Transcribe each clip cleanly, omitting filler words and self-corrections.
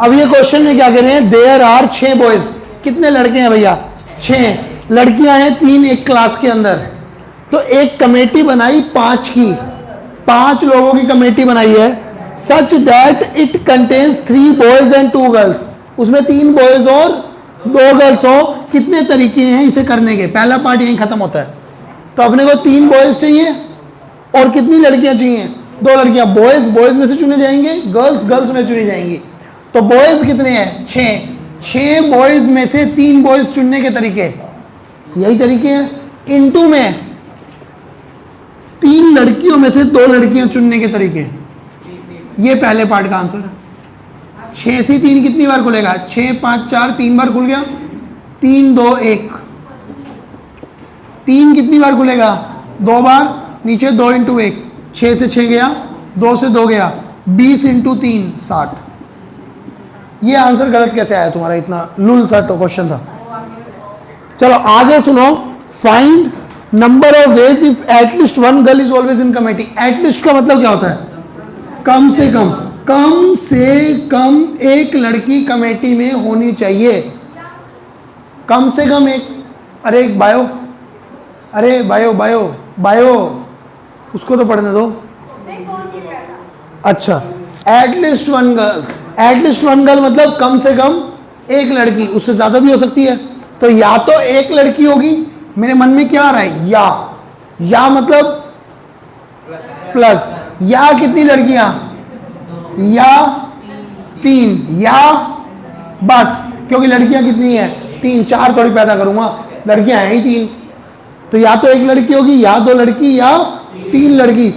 अब ये क्वेश्चन में क्या कह रहे हैं, देयर आर 6 बॉयज, कितने लड़के हैं भैया, 6 लड़कियां हैं 3 एक क्लास के अंदर। तो एक कमेटी बनाई 5 की, 5 लोगों की कमेटी बनाई है, such that it contains 3 boys and 2 girls, उसमें 3 बॉयज और 2 गर्ल्स हो। कितने तरीके हैं इसे करने के, पहला पार्ट यहीं खत्म होता है। तो अपने को 3 बॉयज चाहिए और कितनी लड़कियां चाहिए, 2 लड़कियां। बॉयज बॉयज में से चुने जाएंगे, गर्ल्स गर्ल्स में चुनी जाएंगी। तो बॉयज कितने हैं, 6 बॉयज में से 3 बॉयज चुनने के तरीके यही तरीके हैं। इनटू में 3 लड़कियों में से 2 लड़कियां चुनने के तरीके, ये पहले पार्ट का आंसर है। 6 से 3 कितनी बार खुलेगा, 6 5 4 3 बार खुल गया, 3 2 1। 3 कितनी बार खुलेगा, 2 बार, नीचे 2 इंटू 1, 6 से 6 गया, 2 से 2 गया, 20 इंटू 3 60। ये आंसर गलत कैसे आया तुम्हारा, इतना लुल सा क्वेश्चन था। चलो आगे सुनो, find number of ways if at least 1 girl is always in committee. At least का मतलब क्या होता है, कम से कम, कम से कम एक लड़की कमेटी में होनी चाहिए, कम से कम एक। अरे एक बायो, अरे बायो बायो बायो, उसको तो पढ़ने दो। अच्छा, एटलीस्ट 1 गर्ल, एटलीस्ट 1 गर्ल मतलब कम से कम एक लड़की, उससे ज्यादा भी हो सकती है। तो या तो एक लड़की होगी, मेरे मन में क्या आ रहा है, या मतलब प्लस, या कितनी लड़कियां, या 3, या बस, क्योंकि लड़कियां कितनी है 3, 4 थोड़ी पैदा करूंगा, लड़कियां हैं ही 3। तो या तो एक लड़की होगी, या 2 लड़की, या 3 लड़की।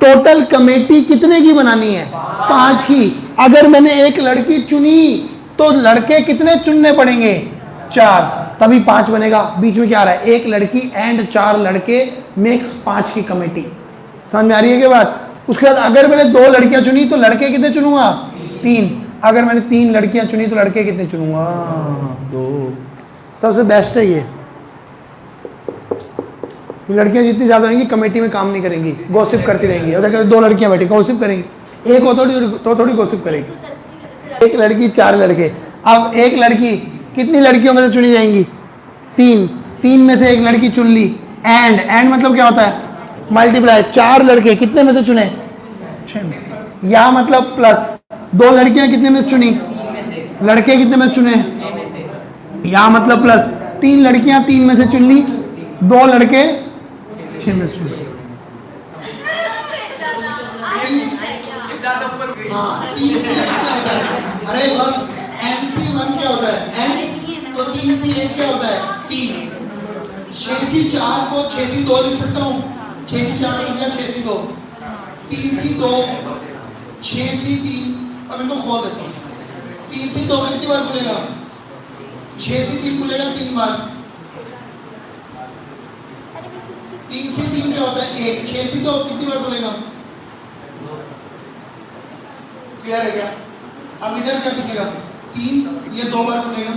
टोटल कमेटी कितने की बनानी है, 5 की। अगर मैंने एक लड़की चुनी तो लड़के कितने चुनने पड़ेंगे, 4, तभी 5 बनेगा। बीच में क्या आ रहा है, एक लड़की एंड 4 लड़के मेक्स 5 की कमेटी। समझ में आ रही है क्या बात। उसके बाद अगर मैंने 2 लड़कियां चुनी तो लड़के कितने चुनूंगा, 3। अगर मैंने 3 लड़कियां चुनी तो लड़के कितने चुनूंगा, 2। सबसे बेस्ट है ये। लड़कियां जितनी ज्यादा होंगी कमेटी में काम नहीं करेंगी, गॉसिप करती रहेंगी। और अगर 2 लड़कियां बैठी गॉसिप करेंगी, एक हो तो थोड़ी गॉसिप करेगी। एक लड़की 4 लड़के। अब एक लड़की कितनी लड़कियों में से चुनी जाएंगी, 3 में से एक लड़की चुन ली। एंड मतलब क्या होता है, मल्टीप्लाई। 4 लड़के कितने में से चुने, 6 में। या मतलब प्लस, 2 लड़कियां कितने में से चुनी, लड़के कितने में से चुने, या मतलब प्लस। 3 लड़कियां 3 में से चुन ली, 2 लड़के 6 में से चुने। अरे बस MC1 क्या होता है, n, तो 3 से 1 क्या होता है, 3। 6 से 4 को 6 से 2 लिख सकता हूँ, 6 से 4 हो गया, 6 से 2, 3 से 2, 6 से 3। अब इनको खोल देता हूँ, 3 से 2 कितनी बार खुलेगा, 6 से 3 खुलेगा 3 बार। 3 से 3 क्या होता है, 1। 6 से 2 कितनी बार खुलेगा, क्लियर है क्या। अब इधर क्या दिखेगा, 3, ये 2 बार खुलेगा,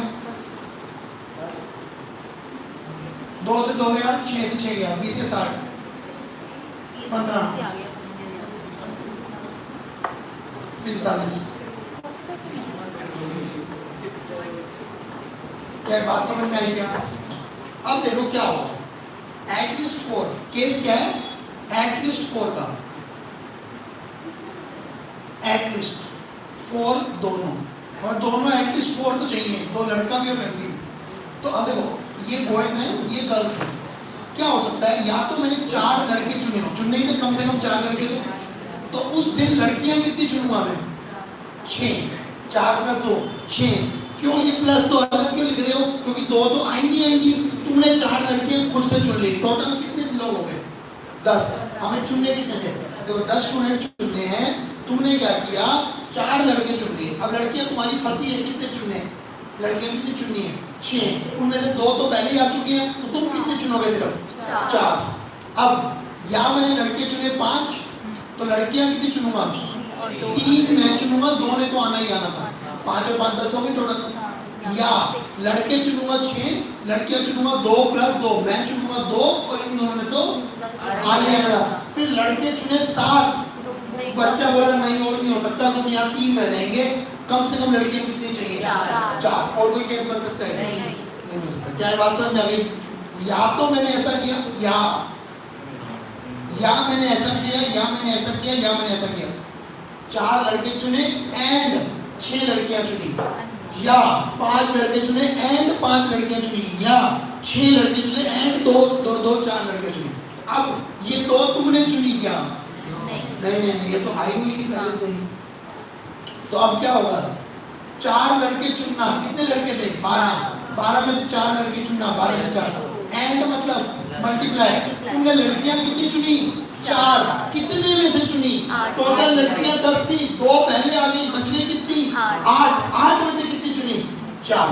2 से 2 गया, 6 से 6 गया, 20 से 60, 15, 45। क्या बात समझ में आई क्या। अब देखो क्या होगा, एटलीस्ट 4 केस क्या है, एटलीस्ट 4 का, एटलीस्ट 4 दोनों, और दोनों एटलीस्ट 4 तो चाहिए, 2 लड़का भी और लड़की भी। तो अब देखो ये बॉयज हैं, ये गर्ल्स हैं। क्या हो सकता है, या तो मैंने 4 लड़के चुने, चुनने ही थे कम से कम 4 लड़के थे, तो उस दिन लड़कियां कितनी चुनूंगा मैं, 6। 4 + 2 6। क्यों ये प्लस तो अलग क्यों लिख रहे हो, क्योंकि 2 तो आएंगी। तुमने 4 लड़के खुद से चुन ली, टोटल कितने लोग हो गए, 10। हमें चुनने कितने थे, देखो 10 स्टूडेंट चुनने हैं, तुमने क्या किया, 4 लड़के चुन लिए। अब लड़कियां तुम्हारी फंसी है, कितने चुने, लड़कियां कितनी चुनी है, 6। उनमें से 2 तो पहले ही आ चुकी हैं, तो तुम कितने चुनोगे, सिर्फ 4। अब या मैंने लड़के चुने 5, तो लड़कियां कितनी चुनूंगा, 3 मैं चुनूंगा, 2 ने तो आना ही आना था, 5 और 5 10 हो गए टोटल। या लड़के चुनूंगा 6, लड़कियां चुनूंगा 2 + 2, मैं चुनूंगा 2 और इन दोनों ने तो आने आना। फिर लड़के चुने 7, बच्चा बोला नहीं और नहीं हो सकता, तुम यहाँ 3 रह जाएंगे, कम से कम लड़कियां कितनी चाहिए? चार। और कोई केस बन सकता है? नहीं हो सकता। क्या ये बात समझ आ गई? या तो मैंने ऐसा किया, या मैंने ऐसा किया, या मैंने ऐसा किया, या मैंने ऐसा किया। 4 लड़के चुने एंड 6 लड़कियां चुनी, या 5 लड़के चुने एंड 5 लड़कियां चुनी, या 6 लड़के चुने एंड 2 4 लड़कियां चुनी। अब ये 2 तुमने चुनी क्या? नहीं, ये तो आई हुई थी पहले से ही। तो अब क्या होगा? 4 लड़के चुनना, कितने लड़के थे? 12 में से 4 लड़के चुनना, 12 से 4 एंड मतलब मल्टीप्लाई। तुमने लड़कियां कितनी चुनी? 4। कितने में से चुनी? टोटल लड़कियां 10 थी, 2 पहले आ गई, बच गई कितनी? 8 में से कितनी चुनी? 4।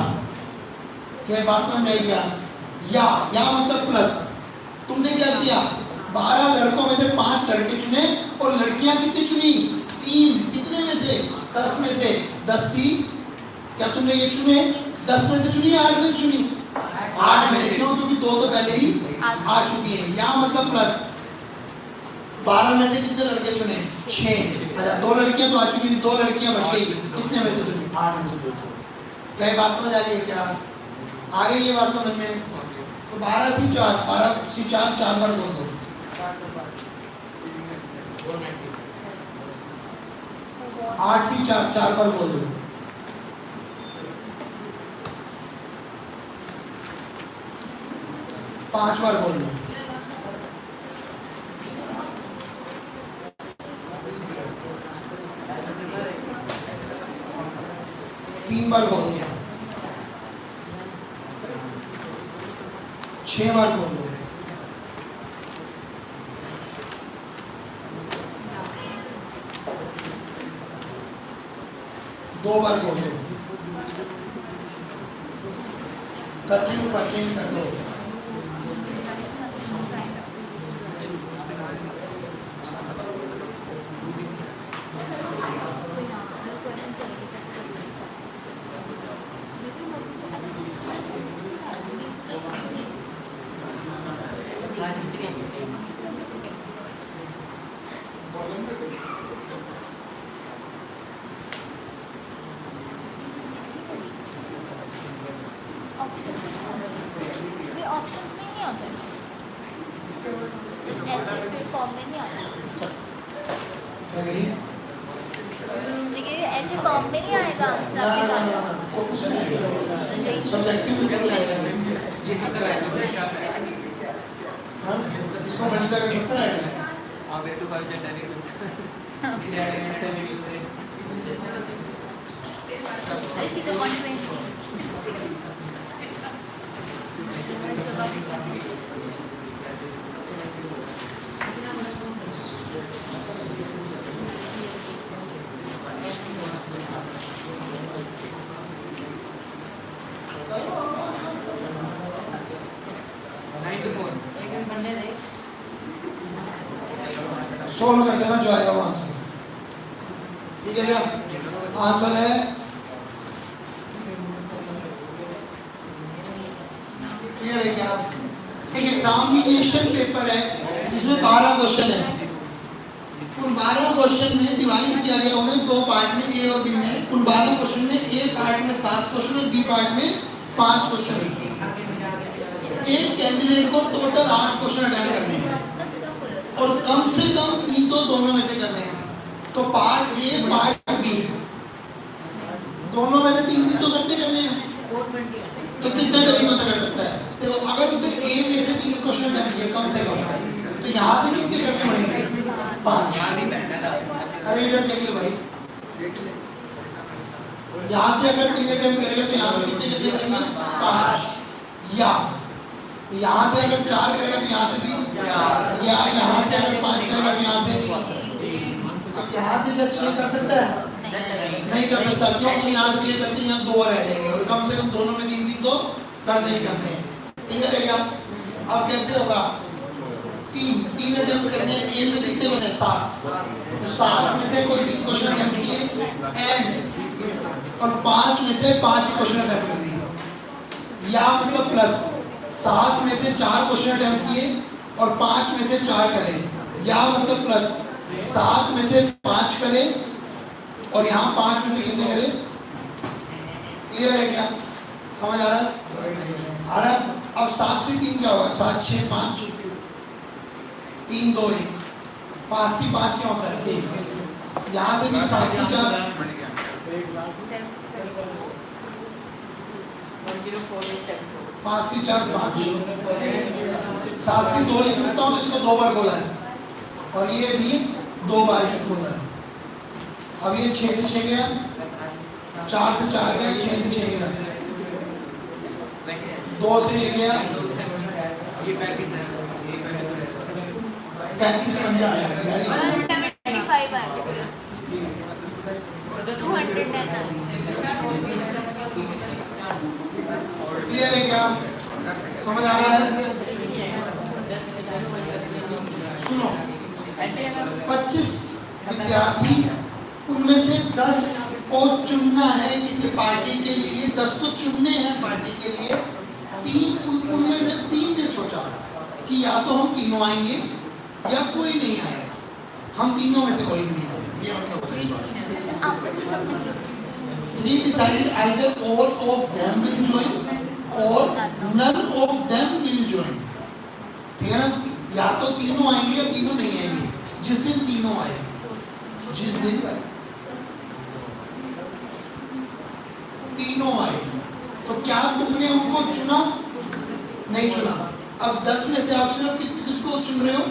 क्या बात समझ में आई क्या? या मतलब प्लस। तुमने क्या किया? 12 लड़कों में से 5 लड़के चुने और लड़कियां कितनी चुनी? 3। कितने में से? 10 में से। 10 थी, क्या तुमने ये चुने? 10 में से चुनी या 8 में से चुनी? 8 में से। क्यों? क्योंकि 2 तो पहले ही आ चुकी है। या मतलब प्लस 12 में से कितने लड़के चुने? 6। अच्छा, 2 लड़कियां तो आ चुकी थी, 2 लड़कियां बच गई, कितने में से चुनी? 8 में से 2। क्या ये बात समझ आ रही है क्या? आ रही है ये बात समझ में? तो 12 से 4, 12 से 4, 4 बार बोल दो। 8 से 4, 4 बार बोल दो। 5 बार बोल दो। 3 बार बोल दो। 6 बार बोल दो। 2 बार बोल दो। कटिंग परचेंज कर दो। ऑप्शंस में नहीं आ जाएगा, ऐसे फिर फॉर्म में नहीं आता। देखिए ऐसे फॉर्म में नहीं आएगा आंसर आपके पास। ये 70 आएगा। हाँ, इसको मल्टीप्लाई कर 70 आएगा। आप 8 to 5 ऐसी तो 120 सोल्व कर देना, जो आएगा वो आंसर। ठीक है क्या? आंसर है क्लियर है क्या? एक एग्जामिनेशन पेपर है जिसमें 12 क्वेश्चन है। उन 12 क्वेश्चन में डिवाइड किया गया उन्हें 2 पार्ट में, ए और बी में। उन 12 क्वेश्चन में ए पार्ट में 7 क्वेश्चन और बी पार्ट में 5 क्वेश्चन। एक कैंडिडेट को टोटल 8 क्वेश्चन अटेंड करने हैं और कम से कम 3 तो दोनों में से करने हैं। तो पार्ट ए पार्ट बी दोनों में से 3 तो करने हैं। तो कितने तरीकों से कर सकता है? देखो, अगर तुमने ए में से 3 क्वेश्चन अटेंड किए कम से कम, तो यहाँ से कितने करने पड़ेंगे? 5। अरे इधर देख लो भाई, यहाँ से अगर 3 अटेम्प्ट करेगा तो यहाँ से कितने पड़ेंगे? 5। या यहाँ से अगर 4 करेगा तो यहाँ से भी, या यहाँ से अगर 5 करेगा तो यहाँ से। अब यहाँ से क्या 6 कर सकता है? नहीं कर सकता। क्यों? तो यहाँ से 6 करते यहाँ 2 रह जाएंगे और कम से कम दोनों में 3 तो करते ही करते हैं। ठीक है क्या? अब कैसे होगा? 3 अटेम्प्ट करने हैं। ए में कितने बने? 7। तो 7 में से कोई 3 क्वेश्चन अटेम्प्ट किए एंड और 5 में से 5 क्वेश्चन अटेम्प्ट कर दिए। या मतलब प्लस 7 में से 4 क्वेश्चन अटेम्प्ट किए और 5 में से 4 करें। या मतलब प्लस 7 में से 5 करें और यहाँ 5 में से कितने करें? क्लियर है क्या? समझ आ रहा है? आ रहा है? अब 7 से 3 क्या होगा? 7 6 5 3 2 1 5 से 5 क्या होता है? 1। यहाँ से भी 7 से 4 5 से 4 5 7 से 2 लिख सकता हूँ तो इसको 2 बार बोला है और ये भी 2 बार ही बोला है। अब ये 6 से 6 गया, 4 से 4 गया, 6 से 6 गया, 2 से 1 गया, 35 बन जाएगा। 175 आ गया 209 क्लियर है क्या? समझ आ रहा है? सुनो, 25 विद्यार्थी, उनमें से 10 को चुनना है किसी पार्टी के लिए, 10 तो चुनने हैं पार्टी के लिए। 3 उनमें से 3 ने सोचा कि या तो हम तीनों आएंगे या कोई नहीं आएगा, हम तीनों में से कोई भी नहीं आएगा। ये मतलब होता है इस बार। 3 decided either all of them will join or none of them will join। ठीक है ना? या तो तीनों आएंगे या तीनों नहीं आएंगे। जिस दिन तीनों आए, जिस दिन तीनों आए, तो क्या तुमने उनको चुना? नहीं चुना। अब 10 में से आप सिर्फ किसको चुन रहे हो?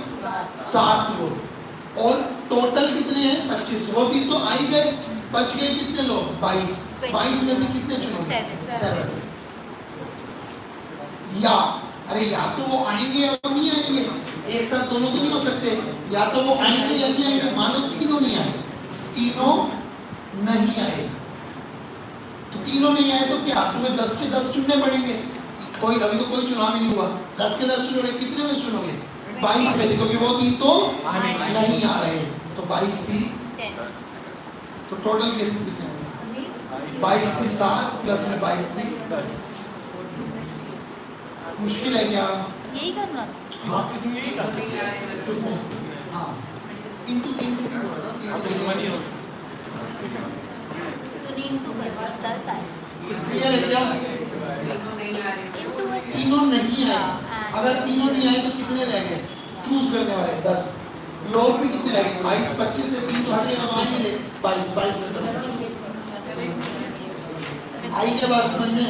7 लोग। और टोटल कितने हैं? 25। वो 3 तो आ ही गए, बच गए कितने लोग? 22। 22 में से कितने चुनोगे? 7। या अरे या तो वो आएंगे या तो नहीं आएंगे, एक साथ दोनों तो नहीं हो सकते। या तो वो आएंगे या नहीं आएंगे। मानो तीनों नहीं आए, तीनों नहीं आए, तो तीनों नहीं आए तो क्या? तुम्हें 10 के 10 चुनने पड़ेंगे। कोई अभी तो कोई चुनाव ही नहीं हुआ, 10 के 10 चुनोगे, कितने में चुनोगे? 22 में से, क्योंकि वो 3 तो नहीं आ रहे, तो 22 सी, तो टोटल केसेस कितने होंगे? 22 से 7 प्लस में 22 से 10। मुश्किल है क्या? यही करना हाँ यही करना। हाँ इनटू 3 से 3 होगा, 3 से 3 तो नहीं इनटू कर 10 आए। क्लियर है क्या? तीनों नहीं आए। अगर तीनों नहीं आए तो कितने रह गए चूज करने वाले? 10 लोग भी कितने रह गए? 22। 25 में 3 तो हटेगा, तो आएंगे 22। 22 में 10 आई के बाद समझ में?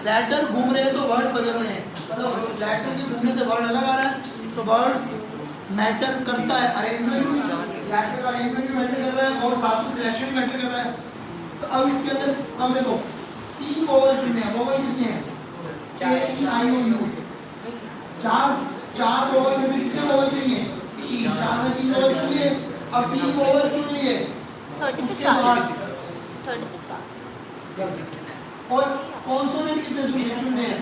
लैडर घूम रहे हैं तो वर्ड बदल रहे हैं, मतलब लैडर के घूमने से वर्ड अलग आ रहा है, तो वर्ड्स मैटर करता है। अरेंजमेंट भी, लैडर का अरेंजमेंट भी मैटर कर रहा है और साथ में सिलेक्शन भी मैटर कर रहा है। तो अब इसके अंदर हम देखो 3 वोवल चुनने हैं। वोवल कितने हैं? KEIOU। 4 वोवल में से कितने वोवल चाहिए? 3। 4 में 3 वोवल चुन लिए। अब 3 वोवल चुन लिए, 36 आ गए। 36 आ और कॉन्सोनेंट कितने चुनने हैं?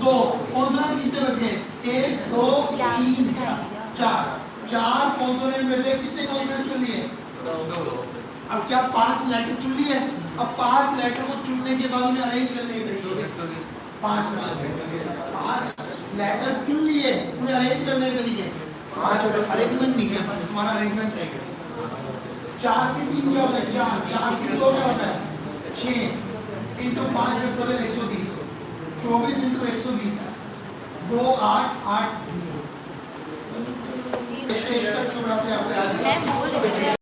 2। कॉन्सोनेंट कितने बचे? 1 2 3 4। 4 कॉन्सोनेंट में से कितने कॉन्सोनेंट चुन लिए? 2। अब क्या 5 लेटर चुन लिए? अब 5 लेटर को चुनने के बाद उन्हें अरेंज करने के तरीके 5 लेटर चुन लिए, उन्हें अरेंज करने के तरीके 5 अरेंजमेंट नहीं किया, तुम्हारा अरेंजमेंट है। 4 से 3 क्या होता है? 4 से 2 क्या होता है? 6 इंटू 5 फैक्टोरियल 120, 24 इंटू 120, 2 8 8 0। शेष का चुराते हैं। मैं बोल रही हूँ